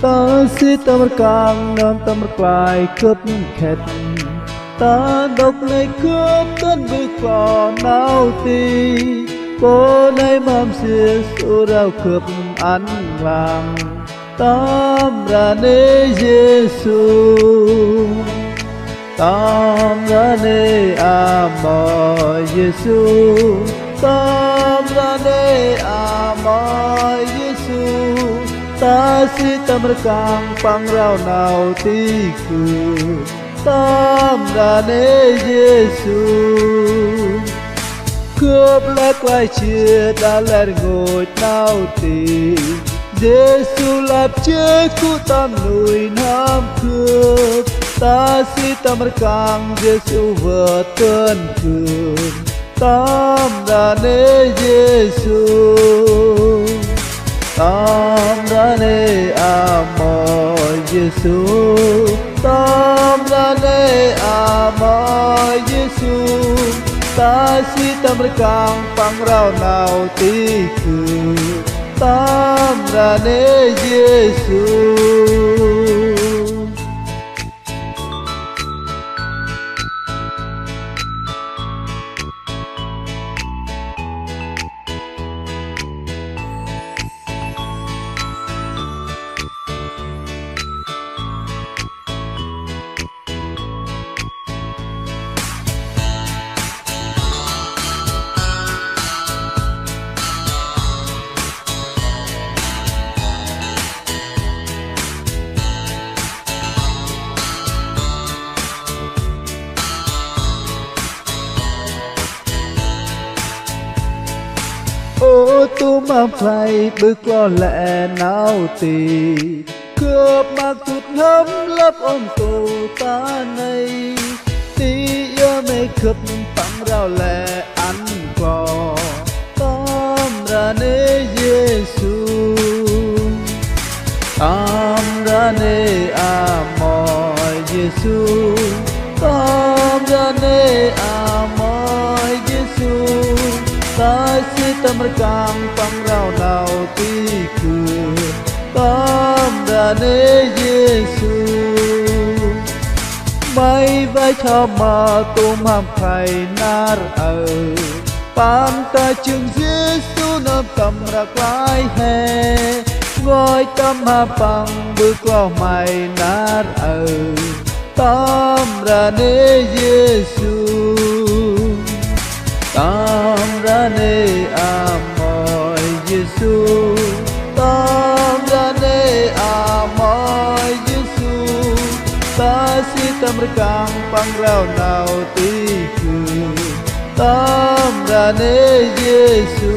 ta si tâm càng nam tâm quài cướp khẹt ta độc này cướp tân bước cỏ nào ti cô này mam xưa số rau cướp ăn vàng tam ra nê Giêsu tam ra nê amo Giêsu tam ra nê amo Giêsu ta si tâm càng pang rau nào ti cứ tam ra nê Giêsu cướp lắc quay chia đã lẹt ngồi nào ti Giêsu lạp chế khu tam nuôi nam cướp ta si tâm càng Giêsu vợ tuân cường tam ra nê Giêsu tam ra nê amo Giêsu tam ra nê amo Giêsu ta si tâm càng pang rau nào ti cứ tam ra nê Giêsu ô tu mang phải bước lo lẹ nào tì cướp mang tụt hấm lấp ôm tù ta này tí yêu mê cướp phẳng rau lẹ ăn cò tam ra nê Giêsu tam ra nê amo Giêsu tam ra nê amo Giêsu ta si tâm càng pang rau nào ti cứ tam ra nê Giêsu mai vai cho mà tôm ham khai nar pan ta chừng Giêsu nam tâm ra quái hè ngồi tâm ha pang bước lo mày nar tam ra nê Giêsu tam ra nê amo Giêsu tam ra nê amo Giêsu ta si tâm càng pang rau nào ti cứ tam ra nê Giêsu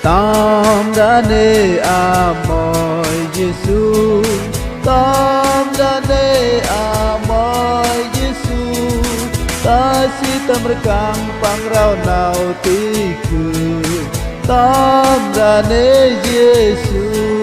tam ra nê amo Giêsu tam ra nê amo Giêsu ta si tâm càng pang rau nào ti cứ tam ra nê Giêsu